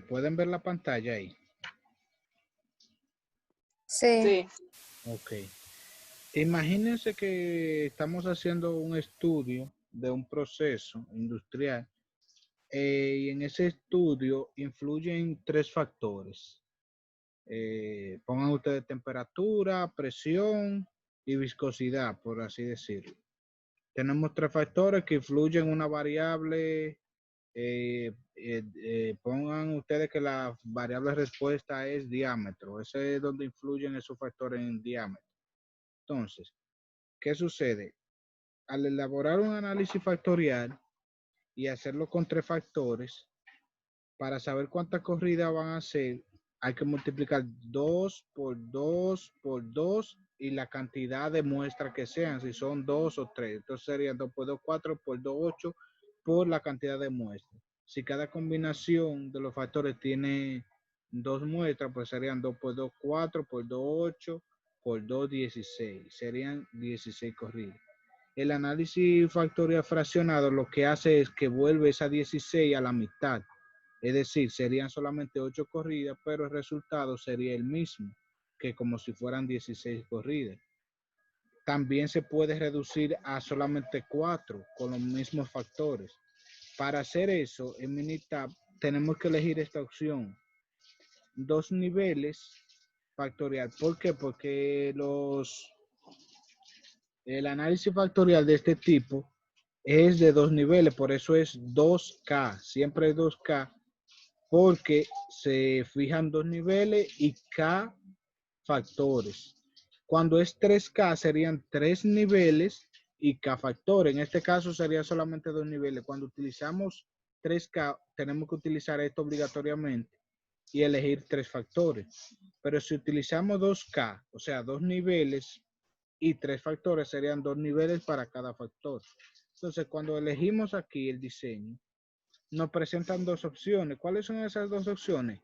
¿Pueden ver la pantalla ahí? Sí. Sí. Ok. Imagínense que estamos haciendo un estudio de un proceso industrial y en ese estudio influyen tres factores. Pongan ustedes temperatura, presión y viscosidad, por así decirlo. Tenemos tres factores que influyen en una variable. Pongan ustedes que la variable respuesta es diámetro. Ese es donde influyen esos factores en diámetro. Entonces, ¿qué sucede? Al elaborar un análisis factorial y hacerlo con tres factores, para saber cuántas corridas van a hacer, hay que multiplicar 2 por 2 por 2 y la cantidad de muestras que sean, si son 2 o 3. Entonces serían 2 por 2, 4 por 2, 8 por la cantidad de muestras. Si cada combinación de los factores tiene dos muestras, pues serían 2 por 2, 4 por 2, 8 por 2, 16. Serían 16 corridas. El análisis factorial fraccionado lo que hace es que vuelve esa 16 a la mitad. Es decir, serían solamente 8 corridas, pero el resultado sería el mismo, que como si fueran 16 corridas. También se puede reducir a solamente 4 con los mismos factores. Para hacer eso, en Minitab tenemos que elegir esta opción. Dos niveles factorial. ¿Por qué? Porque el análisis factorial de este tipo es de dos niveles, por eso es 2K, siempre es 2K, porque se fijan dos niveles y K factores. Cuando es 3K serían tres niveles y K factores. En este caso sería solamente dos niveles. Cuando utilizamos 3K tenemos que utilizar esto obligatoriamente y elegir tres factores. Pero si utilizamos 2K, o sea, dos niveles y tres factores, serían dos niveles para cada factor. Entonces, cuando elegimos aquí el diseño, nos presentan dos opciones. ¿Cuáles son esas dos opciones?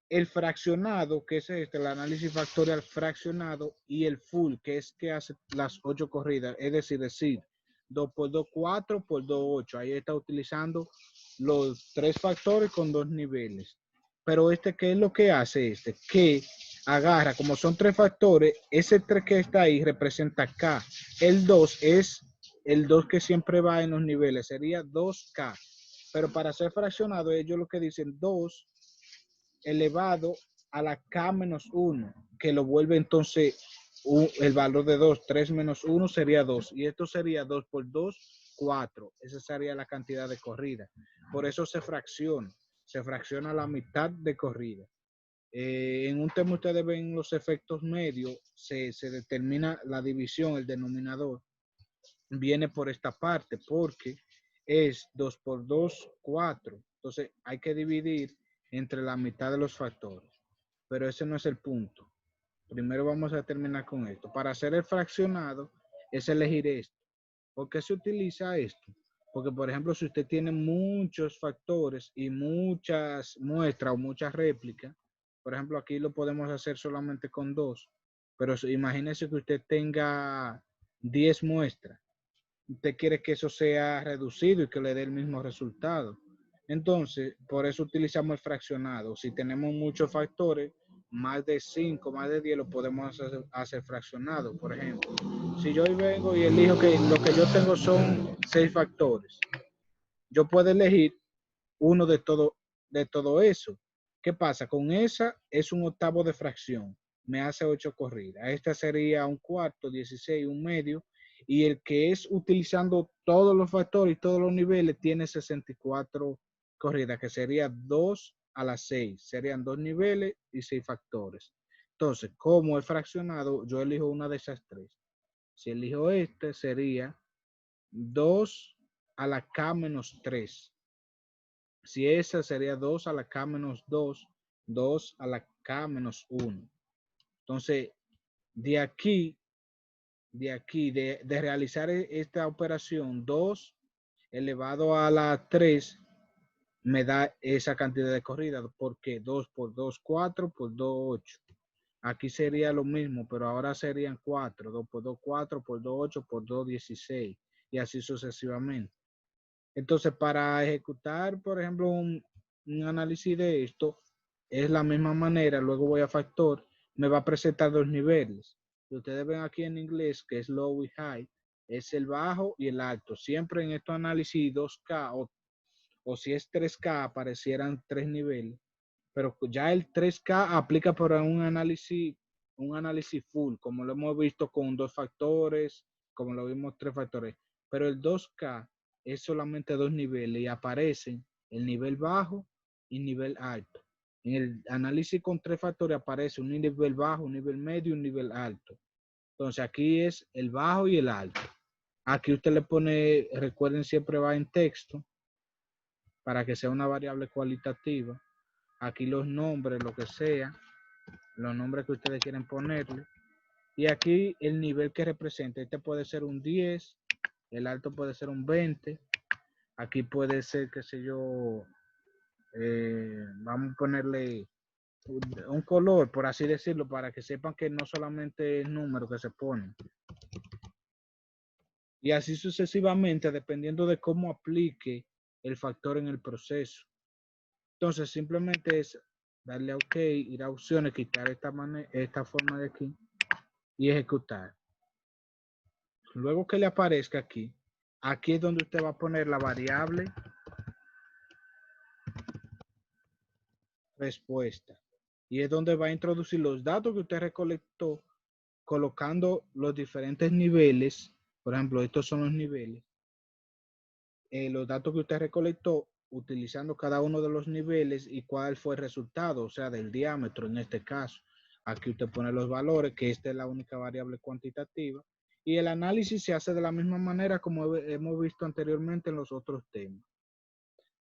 El fraccionado, que es este, el análisis factorial fraccionado, y el full, que es que hace las 8 corridas, es decir, 2 por 2, 4 por 2, 8. Ahí está utilizando los tres factores con dos niveles. Pero este, ¿qué es lo que hace este? Que agarra, como son tres factores, ese 3 que está ahí representa K. El 2 es el 2 que siempre va en los niveles, sería 2K. Pero para ser fraccionado, ellos lo que dicen 2 elevado a la K menos 1, que lo vuelve entonces el valor de 2, 3 menos 1 sería 2, y esto sería 2 por 2, 4. Esa sería la cantidad de corrida. Por eso se fracciona la mitad de corrida. En un tema ustedes ven los efectos medios, se determina la división, el denominador, viene por esta parte, porque es 2 por 2, 4. Entonces hay que dividir entre la mitad de los factores. Pero ese no es el punto. Primero vamos a terminar con esto. Para hacer el fraccionado es elegir esto. ¿Por qué se utiliza esto? Porque, por ejemplo, si usted tiene muchos factores y muchas muestras o muchas réplicas, por ejemplo, aquí lo podemos hacer solamente con dos, pero imagínese que usted tenga 10 muestras. Usted quiere que eso sea reducido y que le dé el mismo resultado. Entonces, por eso utilizamos el fraccionado. Si tenemos muchos factores, más de 5, más de 10, lo podemos hacer fraccionado. Por ejemplo, si yo vengo y elijo que lo que yo tengo son 6 factores, yo puedo elegir uno de todo eso. ¿Qué pasa? Con esa es un octavo de fracción. Me hace 8 corridas. Esta sería un cuarto, 16, un medio. Y el que es utilizando todos los factores y todos los niveles tiene 64 corridas, que sería 2 a las 6. Serían 2 niveles y 6 factores. Entonces, como es fraccionado, yo elijo una de esas tres. Si elijo este, sería 2 a la K menos 3. Si esa sería 2 a la K menos 2, 2 a la K menos 1. Entonces, de aquí, de realizar esta operación, 2 elevado a la 3 me da esa cantidad de corrida, porque 2 por 2, 4 por 2, 8. Aquí sería lo mismo, pero ahora serían 4, 2 por 2, 4 por 2, 8 por 2, 16, y así sucesivamente. Entonces, para ejecutar, por ejemplo, un análisis de esto, es la misma manera, luego voy a factor, me va a presentar dos niveles. Y ustedes ven aquí en inglés que es low y high, es el bajo y el alto. Siempre en estos análisis 2K o si es 3K aparecieran tres niveles, pero ya el 3K aplica para un análisis full, como lo hemos visto con dos factores, como lo vimos tres factores, pero el 2K es solamente dos niveles y aparecen el nivel bajo y nivel alto. En el análisis con tres factores aparece un nivel bajo, un nivel medio y un nivel alto. Entonces aquí es el bajo y el alto. Aquí usted le pone, recuerden siempre va en texto para que sea una variable cualitativa. Aquí los nombres, lo que sea, los nombres que ustedes quieren ponerle. Y aquí el nivel que representa. Este puede ser un 10, el alto puede ser un 20. Aquí puede ser, qué sé yo, vamos a ponerle un color, por así decirlo, para que sepan que no solamente es número que se pone. Y así sucesivamente, dependiendo de cómo aplique el factor en el proceso. Entonces, simplemente es darle a OK, ir a opciones, quitar esta forma de aquí y ejecutar. Luego que le aparezca aquí, aquí es donde usted va a poner la variable respuesta. Y es donde va a introducir los datos que usted recolectó, colocando los diferentes niveles. Por ejemplo, estos son los niveles. Los datos que usted recolectó, utilizando cada uno de los niveles y cuál fue el resultado, o sea, del diámetro en este caso. Aquí usted pone los valores, que esta es la única variable cuantitativa. Y el análisis se hace de la misma manera como hemos visto anteriormente en los otros temas.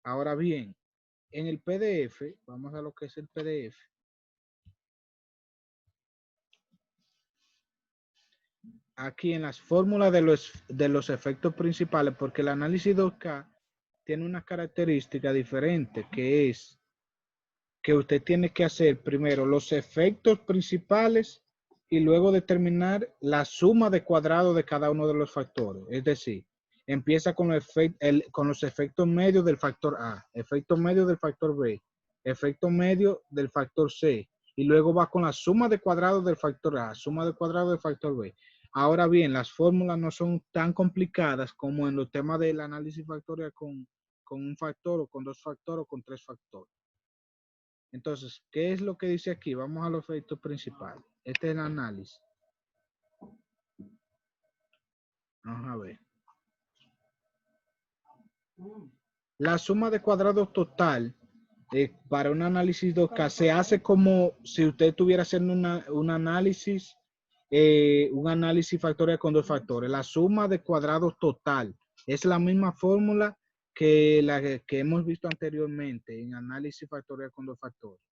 Ahora bien, en el PDF, vamos a lo que es el PDF. Aquí en las fórmulas de los efectos principales, porque el análisis 2K tiene una característica diferente, que es que usted tiene que hacer primero los efectos principales y luego determinar la suma de cuadrado de cada uno de los factores. Es decir, empieza con los efectos medios del factor A, efecto medio del factor B, efecto medio del factor C, y luego va con la suma de cuadrado del factor A, suma de cuadrado del factor B. Ahora bien, las fórmulas no son tan complicadas como en los temas del análisis factorial con un factor o con dos factores o con tres factores. Entonces, ¿qué es lo que dice aquí? Vamos a los efectos principales. Este es el análisis. Vamos a ver. La suma de cuadrados total para un análisis 2K se hace como si usted estuviera haciendo un análisis factorial con dos factores. La suma de cuadrados total es la misma fórmula que la que hemos visto anteriormente en análisis factorial con dos factores.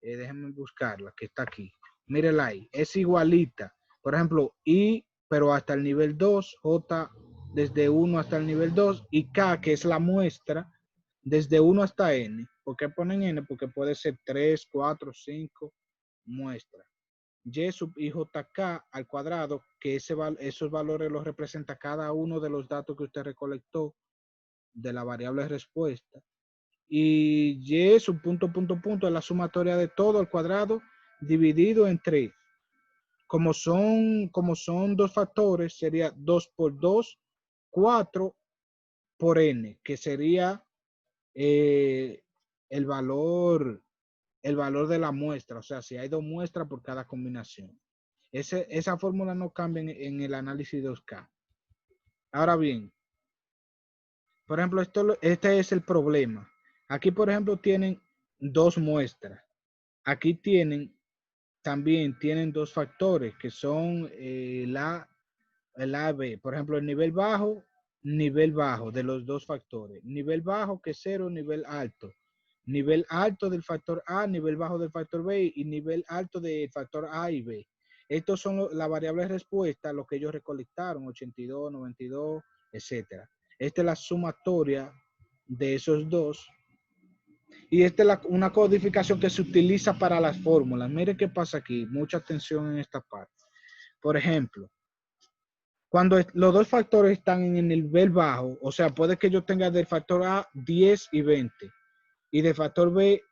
Déjenme buscarla, que está aquí. Mírela ahí, es igualita. Por ejemplo, I, pero hasta el nivel 2, J desde 1 hasta el nivel 2, y K, que es la muestra, desde 1 hasta N. ¿Por qué ponen N? Porque puede ser 3, 4, 5 muestras. Y sub IJK al cuadrado, que esos valores los representa cada uno de los datos que usted recolectó de la variable respuesta. Y y su punto es la sumatoria de todo al cuadrado dividido entre, como son dos factores, sería 2 por 2, 4 por n, que sería eh, el valor de la muestra, o sea, si hay dos muestras por cada combinación. Esa fórmula no cambia en el análisis 2K. Ahora bien, por ejemplo, este es el problema. Aquí, por ejemplo, tienen dos muestras. Aquí también tienen dos factores que son el A, B. Por ejemplo, el nivel bajo de los dos factores. Nivel bajo que es 0, nivel alto. Nivel alto del factor A, nivel bajo del factor B y nivel alto del factor A y B. Estos son las variables de respuesta, lo que ellos recolectaron, 82, 92, etcétera. Esta es la sumatoria de esos dos. Y esta es una codificación que se utiliza para las fórmulas. Mire qué pasa aquí. Mucha atención en esta parte. Por ejemplo, cuando los dos factores están en el nivel bajo, o sea, puede que yo tenga del factor A 10 y 20. Y del factor B,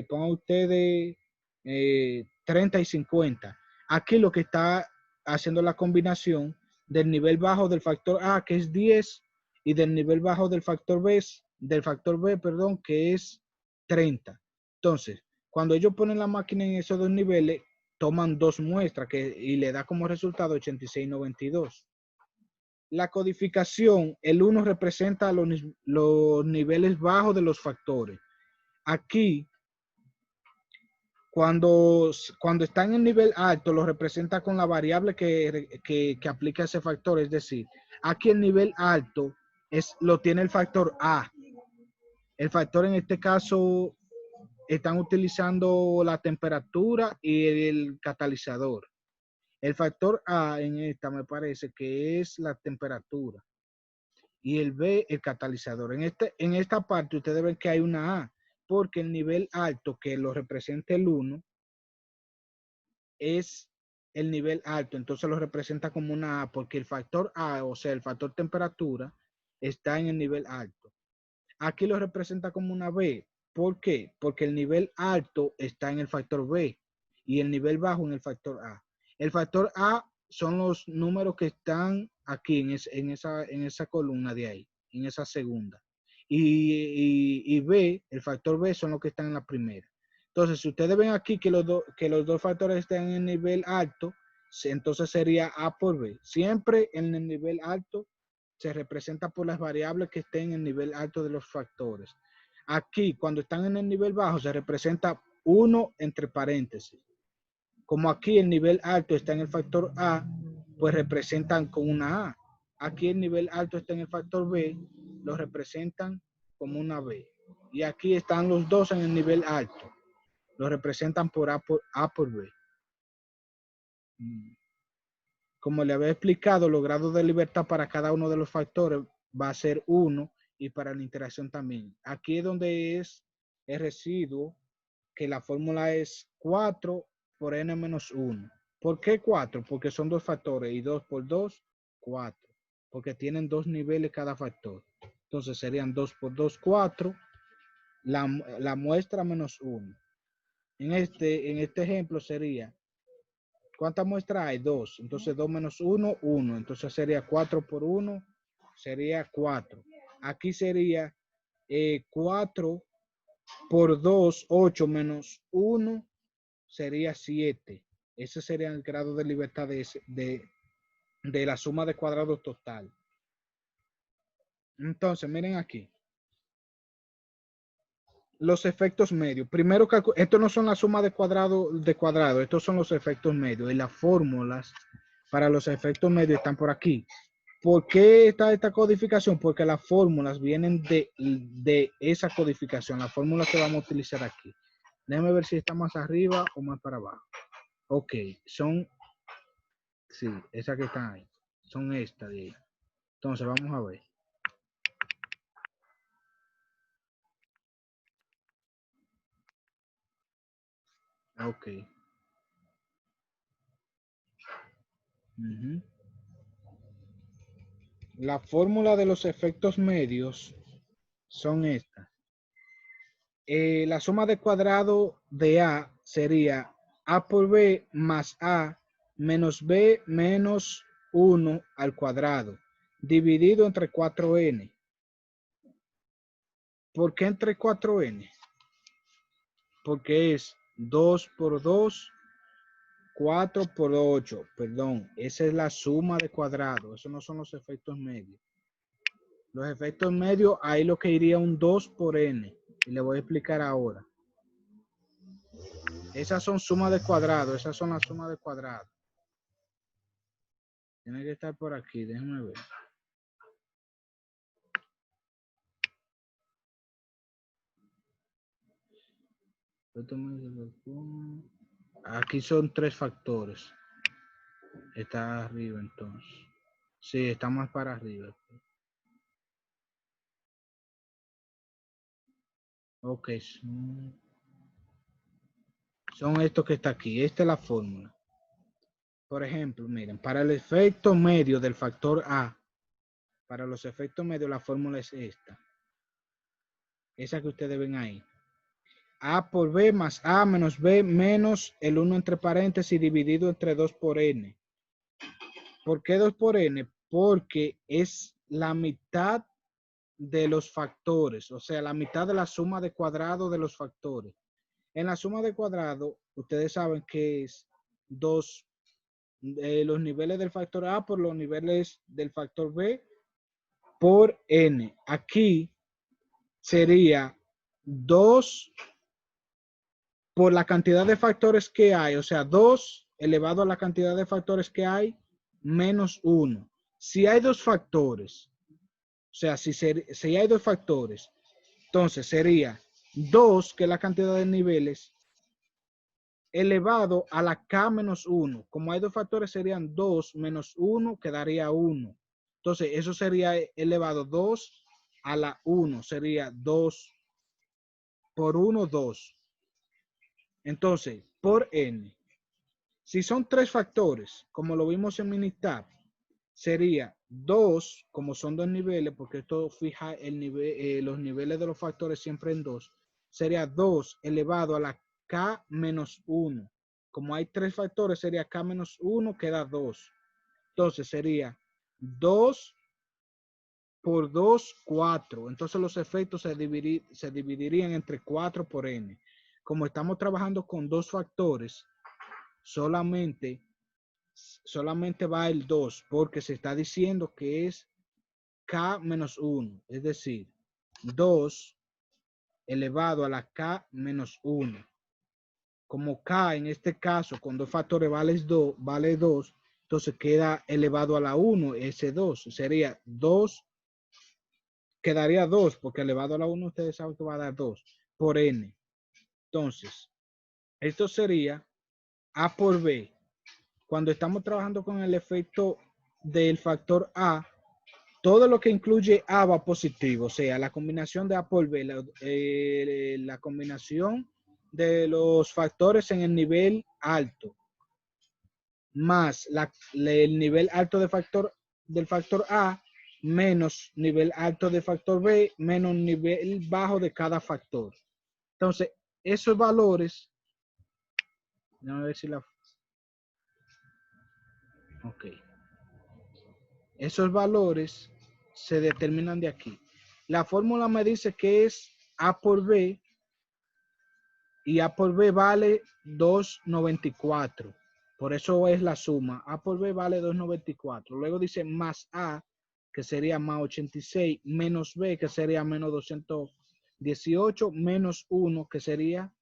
pongan ustedes 30 y 50. Aquí lo que está haciendo la combinación del nivel bajo del factor A, que es 10, y del nivel bajo del factor B, perdón, que es 30. Entonces, cuando ellos ponen la máquina en esos dos niveles, toman dos muestras y le da como resultado 8692. La codificación, el 1 representa los niveles bajos de los factores. Aquí, cuando está en el nivel alto, lo representa con la variable que aplica ese factor. Es decir, aquí el nivel alto lo tiene el factor A. El factor en este caso están utilizando la temperatura y el catalizador. El factor A en esta me parece que es la temperatura y el B el catalizador. En esta parte ustedes ven que hay una A porque el nivel alto que lo representa el 1 es el nivel alto, entonces lo representa como una A porque el factor A, o sea, el factor temperatura, está en el nivel alto. Aquí lo representa como una B. ¿Por qué? Porque el nivel alto está en el factor B y el nivel bajo en el factor A. El factor A son los números que están aquí en esa columna de ahí, en esa segunda. Y B, el factor B son los que están en la primera. Entonces, si ustedes ven aquí que los dos factores están en el nivel alto, entonces sería A por B. Siempre en el nivel alto se representa por las variables que estén en el nivel alto de los factores. Aquí, cuando están en el nivel bajo, se representa 1 entre paréntesis. Como aquí el nivel alto está en el factor A, pues representan con una A. Aquí el nivel alto está en el factor B, lo representan como una B. Y aquí están los dos en el nivel alto, lo representan por A por B. Como le había explicado, los grados de libertad para cada uno de los factores va a ser 1 y para la interacción también. Aquí es donde es el residuo, que la fórmula es 4 por n menos 1. ¿Por qué 4? Porque son dos factores y 2 por 2, 4. Porque tienen dos niveles cada factor. Entonces serían 2 por 2, 4. La muestra menos 1. En este ejemplo sería, ¿cuántas muestras hay? 2. Entonces 2 menos 1, 1. Entonces sería 4 por 1, sería 4. Aquí sería 4 por 2, 8 menos 1, sería 7. Ese sería el grado de libertad de la suma de cuadrados total. Entonces, miren aquí. Los efectos medios. Primero, estos no son la suma de cuadrado, estos son los efectos medios. Y las fórmulas para los efectos medios están por aquí. ¿Por qué está esta codificación? Porque las fórmulas vienen de esa codificación. Las fórmulas que vamos a utilizar aquí. Déjenme ver si está más arriba o más para abajo. Ok, sí, esas que están ahí. Son estas de ahí. Entonces, vamos a ver. Ok. Uh-huh. La fórmula de los efectos medios son estas. La suma de cuadrado de A sería A por B más A menos B menos 1 al cuadrado, dividido entre 4n. ¿Por qué entre 4n? Porque es 2 por 2, 4 por 8. Perdón, esa es la suma de cuadrado. Esos no son los efectos medios. Los efectos medios, ahí lo que iría un 2 por n. Y le voy a explicar ahora. Esas son sumas de cuadrado. Esas son las sumas de cuadrado. Tiene que estar por aquí. Déjenme ver. Aquí son 3 factores. Está arriba entonces. Sí, está más para arriba. Ok. Son estos que está aquí. Esta es la fórmula. Por ejemplo, miren, para el efecto medio del factor A, para los efectos medios la fórmula es esta. Esa que ustedes ven ahí. A por B más A menos B menos el 1 entre paréntesis dividido entre 2 por N. ¿Por qué 2 por N? Porque es la mitad de los factores, o sea, la mitad de la suma de cuadrado de los factores. En la suma de cuadrado, ustedes saben que es 2 los niveles del factor A por los niveles del factor B por N. Aquí sería 2 por la cantidad de factores que hay, o sea, 2 elevado a la cantidad de factores que hay, menos 1. Si hay dos factores, o sea, si hay dos factores, entonces sería 2, que es la cantidad de niveles, elevado a la K menos 1. Como hay dos factores, serían 2 menos 1, quedaría 1. Entonces, eso sería elevado 2 a la 1. Sería 2 por 1, 2. Entonces, por N. Si son tres factores, como lo vimos en Minitab, sería 2, como son dos niveles, porque esto fija el nivel, los niveles de los factores siempre en 2, sería 2 elevado a la K menos 1. Como hay tres factores, sería K menos 1, queda 2. Entonces sería 2 por 2, 4. Entonces los efectos se dividirían entre 4 por N. Como estamos trabajando con dos factores, solamente va el 2, porque se está diciendo que es K menos 1, es decir, 2 elevado a la K menos 1. Como K en este caso con dos factores vale 2, entonces queda elevado a la 1, ese 2. Sería 2, quedaría 2, porque elevado a la 1 ustedes saben que va a dar 2 por N. Entonces, esto sería A por B. Cuando estamos trabajando con el efecto del factor A, todo lo que incluye A va positivo, o sea, la combinación de A por B, la combinación de los factores en el nivel alto, más el nivel alto del factor A, menos nivel alto del factor B, menos nivel bajo de cada factor. Entonces, esos valores, a ver si ok. Esos valores se determinan de aquí. La fórmula me dice que es A por B y A por B vale 2,94. Por eso es la suma. A por B vale 2,94. Luego dice más A, que sería más 86, menos B, que sería menos 218, menos 1, que sería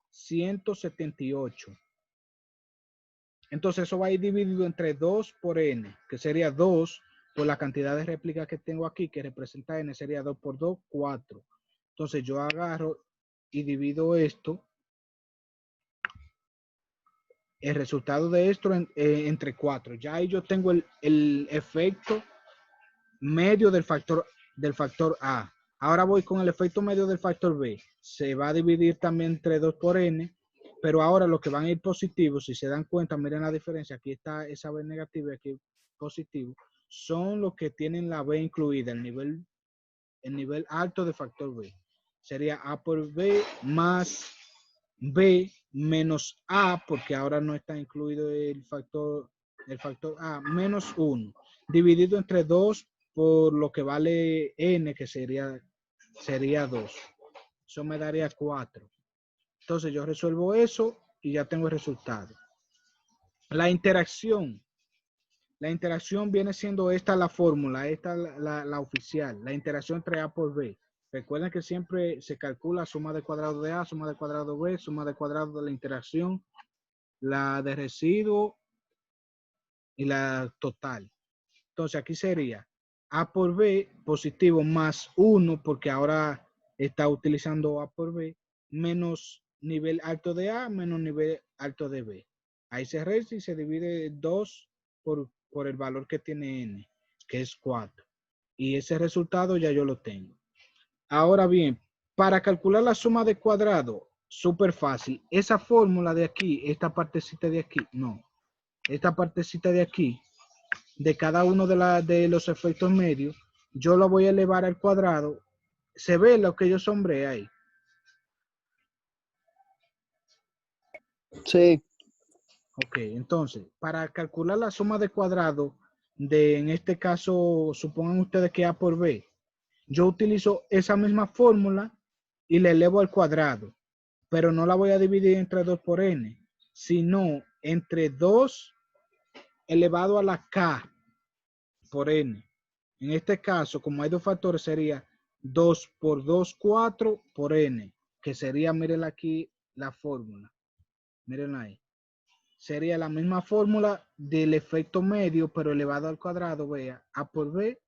178. Entonces eso va a ir dividido entre 2 por N, que sería 2 por la cantidad de réplicas que tengo aquí, que representa N, sería 2 por 2, 4. Entonces yo agarro y divido esto, el resultado de esto entre 4. Ya ahí yo tengo el efecto medio del factor A. Ahora voy con el efecto medio del factor B. Se va a dividir también entre 2 por N, pero ahora los que van a ir positivos, si se dan cuenta, miren la diferencia, aquí está esa B negativa y aquí positivo, son los que tienen la B incluida, el nivel alto de factor B. Sería A por B más B menos A, porque ahora no está incluido el factor A, menos 1, dividido entre 2 por lo que vale N, que sería 2. Eso me daría 4. Entonces yo resuelvo eso y ya tengo el resultado. La interacción viene siendo esta la fórmula, esta la oficial, la interacción entre A por B. Recuerden que siempre se calcula suma de cuadrado de A, suma de cuadrado B, suma de cuadrado de la interacción, la de residuo y la total. Entonces aquí sería A por B positivo más 1, porque ahora está utilizando A por B, menos nivel alto de A menos nivel alto de B. Ahí se resta y se divide 2 por el valor que tiene N, que es 4. Y ese resultado ya yo lo tengo. Ahora bien, para calcular la suma de cuadrado, súper fácil. Esa fórmula de aquí, esta partecita de aquí, no. Esta partecita de aquí, de cada uno de los efectos medios, yo lo voy a elevar al cuadrado. Se ve lo que yo sombré ahí. Sí. Ok, entonces, para calcular la suma de cuadrado de, en este caso, supongan ustedes que A por B, yo utilizo esa misma fórmula y la elevo al cuadrado, pero no la voy a dividir entre 2 por n, sino entre 2 elevado a la k por n. En este caso, como hay dos factores, sería 2 por 2, 4 por n, que sería, miren aquí la fórmula, miren ahí. Sería la misma fórmula del efecto medio, pero elevado al cuadrado, vea, A por B,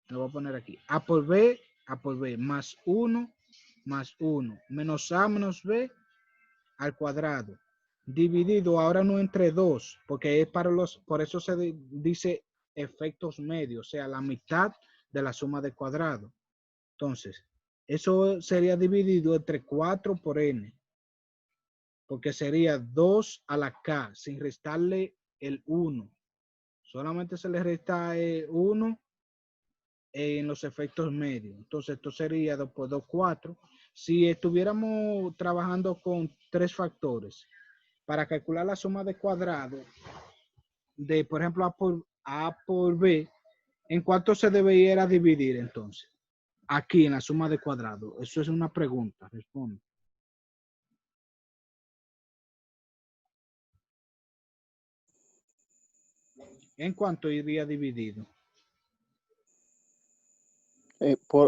lo voy a poner aquí, A por B, más 1, menos A menos B al cuadrado, dividido ahora no entre 2, porque es para por eso se dice efectos medios, o sea, la mitad de la suma de cuadrado. Entonces, eso sería dividido entre 4 por n, porque sería 2 a la k, sin restarle el 1. Solamente se le resta 1 en los efectos medios. Entonces, esto sería 2 por 2, 4. Si estuviéramos trabajando con 3 factores, para calcular la suma de cuadrado de, por ejemplo, A por B, ¿en cuánto se debería dividir entonces? Aquí en la suma de cuadrado. Eso es una pregunta, responde. ¿En cuánto iría dividido?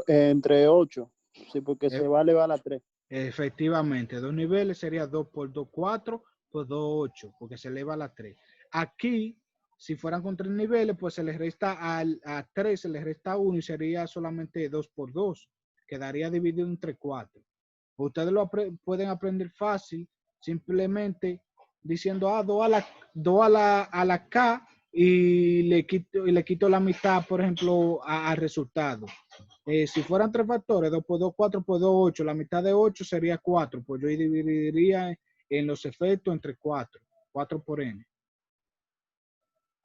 Entre 8. Sí, porque E- se va a elevar a 3. Efectivamente, dos niveles sería 2 por 2, 4 por 2, 8, porque se eleva a la 3. Aquí, si fueran con 3 niveles, pues se les resta a 3, se les resta 1 y sería solamente 2 por 2. Quedaría dividido entre 4. Ustedes pueden aprender fácil, simplemente diciendo, 2 a la K y le quito la mitad, por ejemplo, al resultado. Si fueran 3 factores, 2 por 2, 4 por 2, 8, la mitad de 8 sería 4, pues yo dividiría en los efectos entre 4 por n.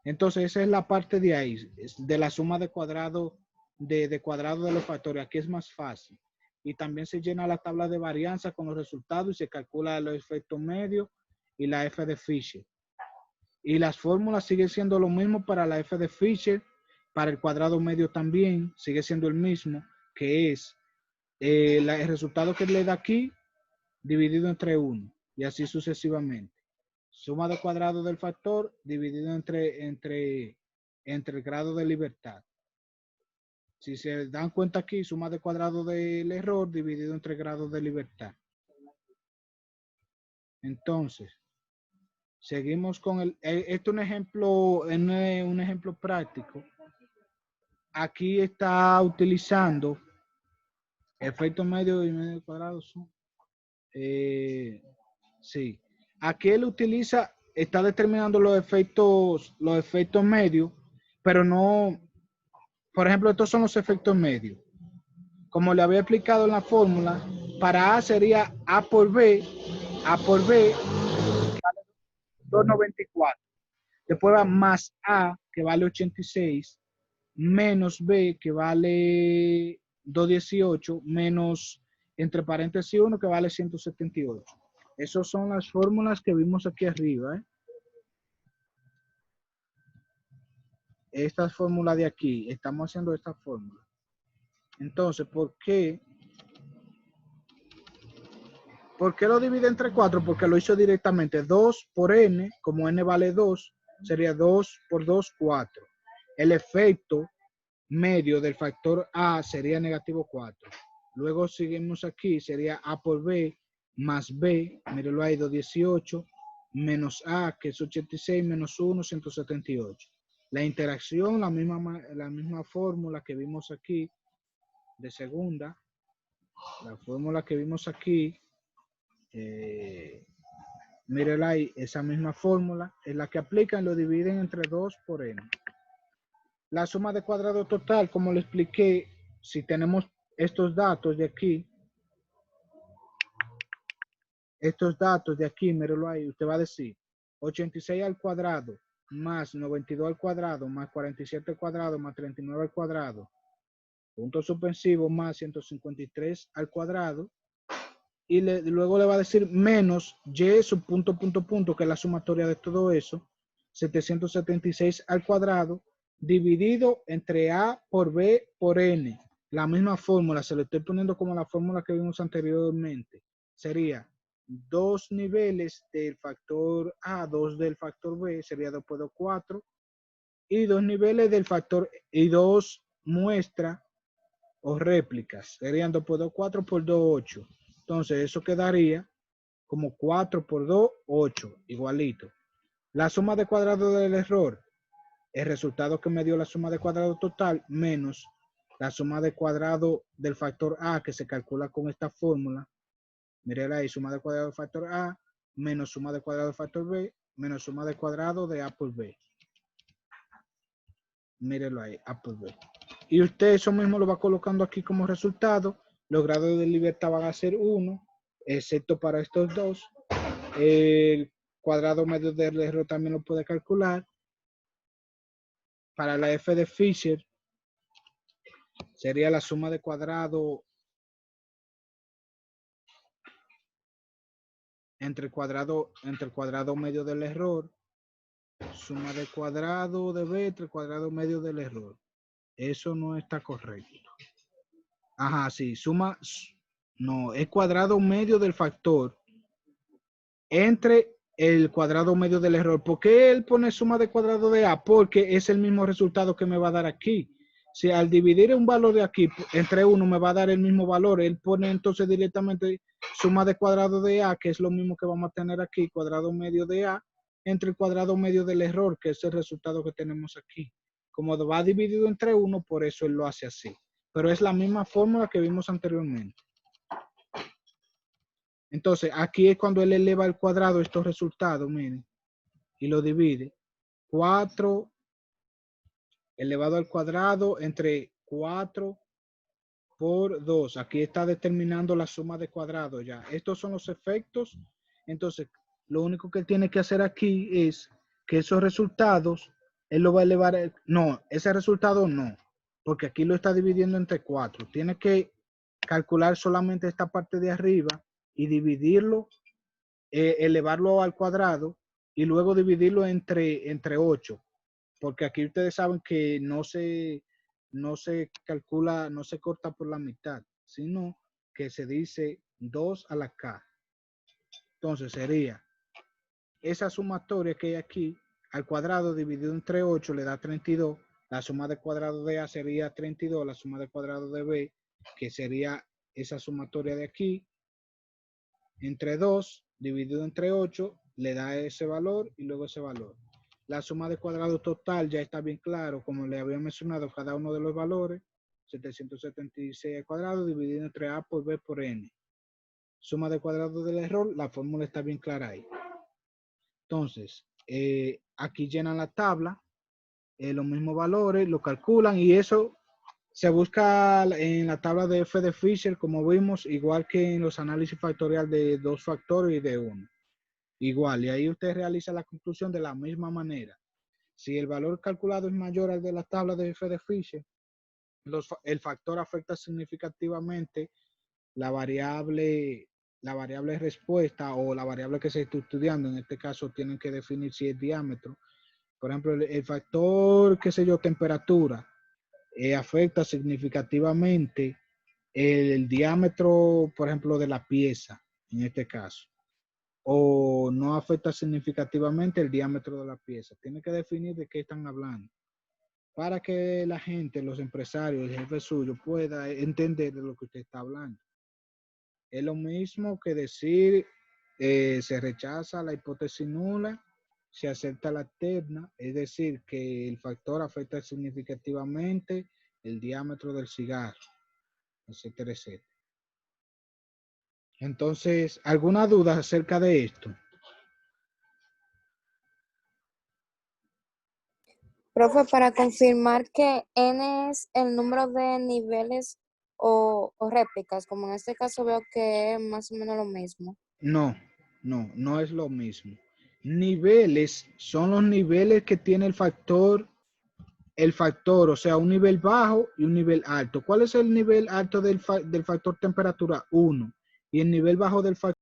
Entonces esa es la parte de ahí, de la suma de cuadrado, de cuadrado de los factores. Aquí es más fácil. Y también se llena la tabla de varianza con los resultados y se calcula los efectos medios y la F de Fisher. Y las fórmulas siguen siendo lo mismo para la F de Fisher, para el cuadrado medio también sigue siendo el mismo, que es el resultado que le da aquí dividido entre 1 y así sucesivamente. Suma de cuadrado del factor dividido entre el grado de libertad. Si se dan cuenta aquí, suma de cuadrado del error dividido entre grados de libertad. Entonces, seguimos con esto es un ejemplo práctico. Aquí está utilizando efectos medio y medio cuadrado. Sí. Aquí él utiliza, está determinando los efectos medios, pero no, por ejemplo, estos son los efectos medios. Como le había explicado en la fórmula, para A sería A por B 294. Después va más A, que vale 86, menos B, que vale 218, menos, entre paréntesis 1, que vale 178. Esas son las fórmulas que vimos aquí arriba. Esta fórmula de aquí, estamos haciendo esta fórmula. Entonces, ¿por qué lo divide entre 4? Porque lo hizo directamente 2 por n, como n vale 2, sería 2 por 2, 4. El efecto medio del factor A sería negativo 4. Luego seguimos aquí, sería A por B más B, mírenlo ahí, 218, menos A, que es 86, menos 1, 178. La interacción, la misma fórmula que vimos aquí de segunda, la fórmula que vimos aquí, mírenla ahí, esa misma fórmula es la que aplican, lo dividen entre 2 por n. La suma de cuadrado total, como le expliqué, si tenemos estos datos de aquí, mírenlo ahí, usted va a decir 86 al cuadrado más 92 al cuadrado más 47 al cuadrado más 39 al cuadrado, punto suspensivo más 153 al cuadrado, y luego le va a decir menos y sub punto, que es la sumatoria de todo eso, 776 al cuadrado, dividido entre A por B por N. La misma fórmula, se le estoy poniendo como la fórmula que vimos anteriormente. Sería 2 niveles del factor A, 2 del factor B, sería 2 por 2, 4. Y 2 niveles del factor, y 2 muestras o réplicas. Serían 2 por 2, 4 por 2, 8. Entonces, eso quedaría como 4 por 2, 8, igualito. La suma de cuadrado del error, el resultado que me dio la suma de cuadrado total, menos la suma de cuadrado del factor A, que se calcula con esta fórmula. Miren ahí, suma de cuadrado del factor A, menos suma de cuadrado del factor B, menos suma de cuadrado de A por B. Mírenlo ahí, A por B. Y usted eso mismo lo va colocando aquí como resultado. Los grados de libertad van a ser 1, excepto para estos dos. El cuadrado medio del error también lo puede calcular. Para la f de Fisher sería la suma de cuadrado entre el cuadrado medio del error, suma de cuadrado de b entre el cuadrado medio del error. Eso no está correcto. Ajá, sí, suma, no, es cuadrado medio del factor entre el cuadrado medio del error. ¿Por qué él pone suma de cuadrado de A? Porque es el mismo resultado que me va a dar aquí. Si al dividir un valor de aquí entre 1 me va a dar el mismo valor, él pone entonces directamente suma de cuadrado de A, que es lo mismo que vamos a tener aquí, cuadrado medio de A, entre el cuadrado medio del error, que es el resultado que tenemos aquí. Como va dividido entre 1, por eso él lo hace así. Pero es la misma fórmula que vimos anteriormente. Entonces, aquí es cuando él eleva al cuadrado estos resultados, miren, y lo divide. 4 elevado al cuadrado entre 4 por 2. Aquí está determinando la suma de cuadrados ya. Estos son los efectos. Entonces, lo único que él tiene que hacer aquí es que esos resultados, él lo va a elevar. No, ese resultado no, porque aquí lo está dividiendo entre 4. Tiene que calcular solamente esta parte de arriba y dividirlo, elevarlo al cuadrado y luego dividirlo entre 8, porque aquí ustedes saben que no se calcula, no se corta por la mitad, sino que se dice 2 a la K. Entonces sería esa sumatoria que hay aquí al cuadrado dividido entre 8 le da 32. La suma de cuadrado de A sería 32, la suma de cuadrado de B, que sería esa sumatoria de aquí, entre 2 dividido entre 8, le da ese valor y luego ese valor. La suma de cuadrado total ya está bien claro, como le había mencionado, cada uno de los valores, 776 al cuadrado dividido entre A por B por N. Suma de cuadrado del error, la fórmula está bien clara ahí. Entonces, aquí llenan la tabla, los mismos valores, lo calculan y eso se busca en la tabla de F de Fisher, como vimos, igual que en los análisis factorial de 2 factores y de 1. Igual, y ahí usted realiza la conclusión de la misma manera. Si el valor calculado es mayor al de la tabla de F de Fisher, el factor afecta significativamente la variable respuesta o la variable que se está estudiando. En este caso tienen que definir si es diámetro. Por ejemplo, el factor, qué sé yo, temperatura, afecta significativamente el diámetro, por ejemplo, de la pieza, en este caso. O no afecta significativamente el diámetro de la pieza. Tiene que definir de qué están hablando para que la gente, los empresarios, el jefe suyo pueda entender de lo que usted está hablando. Es lo mismo que decir se rechaza la hipótesis nula, se acepta la terna, es decir, que el factor afecta significativamente el diámetro del cigarro, etcétera, etcétera. Entonces, ¿alguna duda acerca de esto? Profe, para confirmar que N es el número de niveles o réplicas, como en este caso veo que es más o menos lo mismo. No es lo mismo. Niveles son los niveles que tiene el factor, o sea, un nivel bajo y un nivel alto. ¿Cuál es el nivel alto del factor temperatura? 1. Y el nivel bajo del factorial